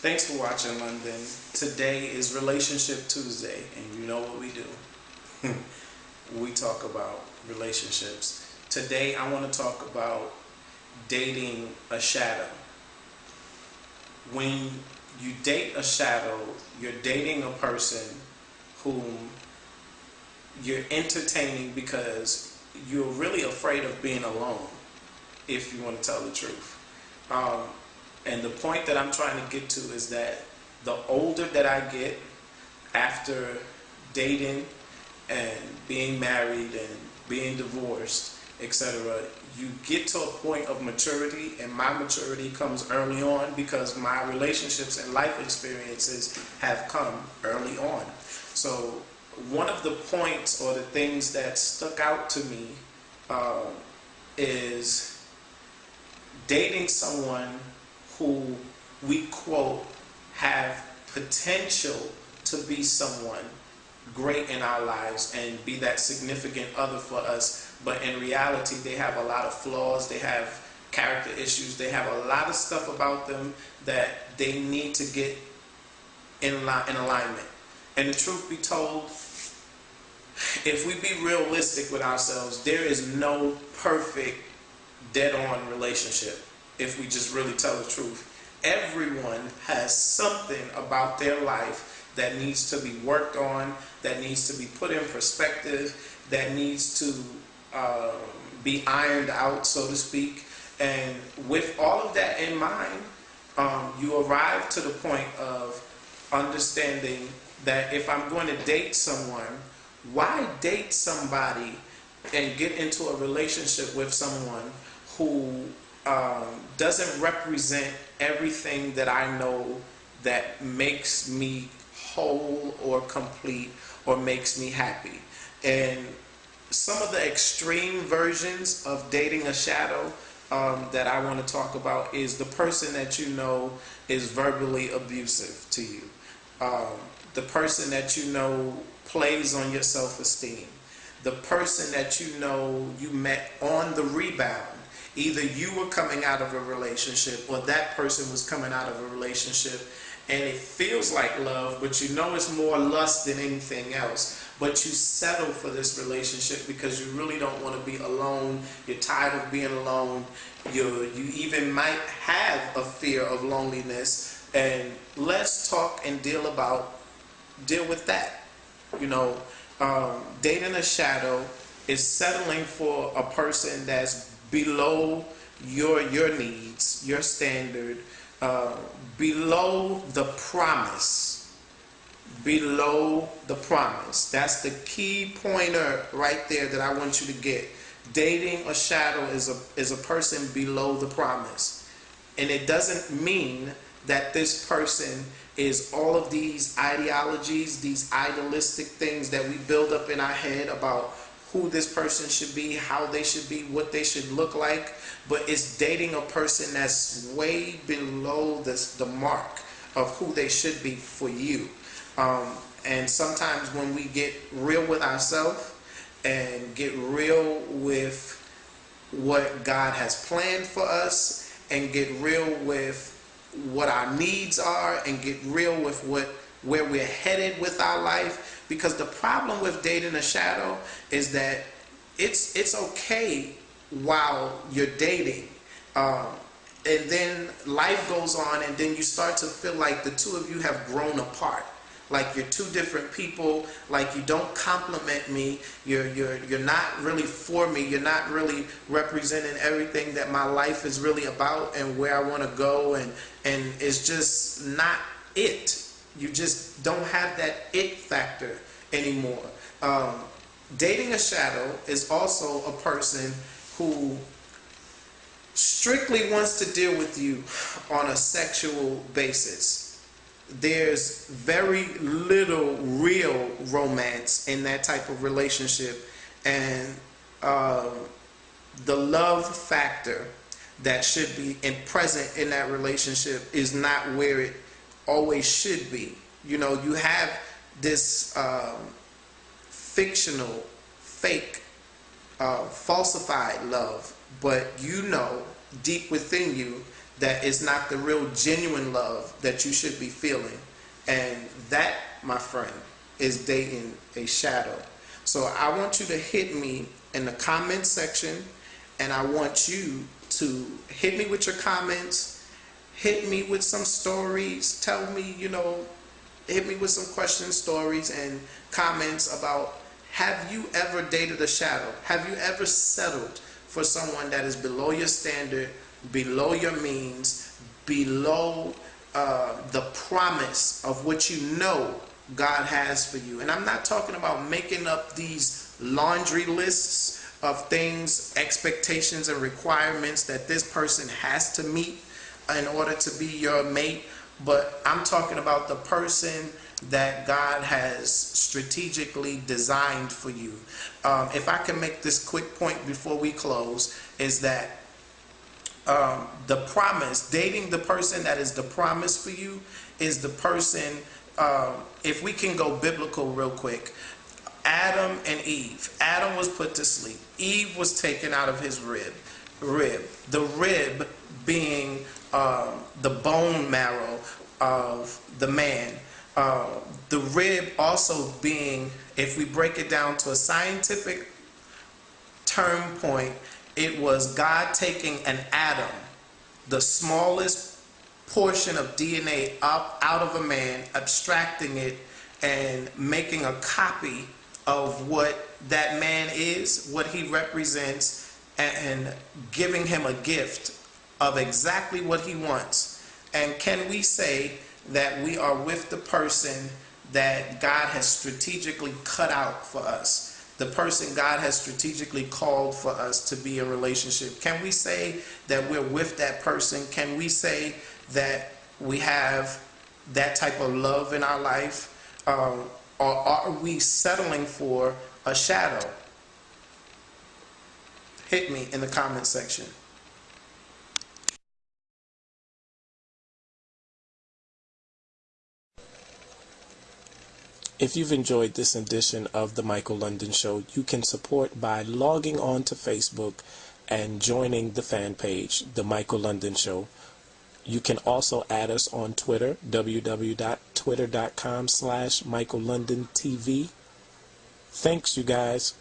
Thanks for watching, London. Today is Relationship Tuesday, and you know what we do. We talk about relationships. Today I want to talk about dating a shadow. When you date a shadow, you're dating a person whom you're entertaining because you're really afraid of being alone, if you want to tell the truth. And the point that I'm trying to get to is that the older that I get after dating and being married and being divorced, etc., you get to a point of maturity, and my maturity comes early on because my relationships and life experiences have come early on. So one of the points or the things that stuck out to me is dating someone who we quote have potential to be someone great in our lives and be that significant other for us, but in reality they have a lot of flaws, they have character issues, they have a lot of stuff about them that they need to get in alignment. And the truth be told, if we be realistic with ourselves, there is no perfect dead-on relationship. If we just really tell the truth, everyone has something about their life that needs to be worked on, that needs to be put in perspective, that needs to be ironed out, so to speak. And with all of that in mind, you arrive to the point of understanding that if I'm going to date someone, why date somebody and get into a relationship with someone who doesn't represent everything that I know that makes me whole or complete or makes me happy. And some of the extreme versions of dating a shadow that I want to talk about is the person that you know is verbally abusive to you. The person that you know plays on your self-esteem. The person that you know you met on the rebound. Either you were coming out of a relationship or that person was coming out of a relationship, and it feels like love, but you know it's more lust than anything else. But you settle for this relationship because you really don't want to be alone. You're tired of being alone. You even might have a fear of loneliness. And let's talk and deal with that. You know, dating a shadow is settling for a person that's below your needs, your standard, below the promise. Below the promise. That's the key pointer right there that I want you to get. Dating a shadow is a person below the promise. And it doesn't mean that this person is all of these ideologies, these idealistic things that we build up in our head about who this person should be, how they should be, what they should look like, but it's dating a person that's way below the mark of who they should be for you. And sometimes when we get real with ourselves and get real with what God has planned for us and get real with what our needs are and get real with where we're headed with our life, because the problem with dating a shadow is that it's okay while you're dating, and then life goes on, and then you start to feel like the two of you have grown apart, like you're two different people, like you don't complement me, you're not really for me, you're not really representing everything that my life is really about and where I want to go, and it's just not it. You just don't have that it factor anymore. Dating a shadow is also a person who strictly wants to deal with you on a sexual basis. There's very little real romance in that type of relationship, and the love factor that should be present in that relationship is not where it always should be. You know, you have this fictional, fake, falsified love, but you know deep within you that is not the real genuine love that you should be feeling. And that, my friend, is dating a shadow. So I want you to hit me in the comment section, and I want you to hit me with your comments, hit me with some stories, tell me, hit me with some questions, stories, and comments about, have you ever dated a shadow? Have you ever settled for someone that is below your standard, below your means, below the promise of what you know God has for you? And I'm not talking about making up these laundry lists of things, expectations, and requirements that this person has to meet in order to be your mate, but I'm talking about the person that God has strategically designed for you. If I can make this quick point before we close, is that the promise, dating the person that is the promise for you, is the person, if we can go biblical real quick, Adam and Eve. Adam was put to sleep. Eve was taken out of his rib. The rib being the bone marrow of the man. The rib also being, if we break it down to a scientific term point, it was God taking an atom, the smallest portion of DNA out of a man, abstracting it and making a copy of what that man is, what he represents, and giving him a gift of exactly what he wants. And can we say that we are with the person that God has strategically cut out for us? The person God has strategically called for us to be in a relationship. Can we say that we're with that person? Can we say that we have that type of love in our life? Or are we settling for a shadow? Hit me in the comment section. If you've enjoyed this edition of The Michael London Show, you can support by logging on to Facebook and joining the fan page, The Michael London Show. You can also add us on Twitter, www.twitter.com/MichaelLondonTV. Thanks, you guys.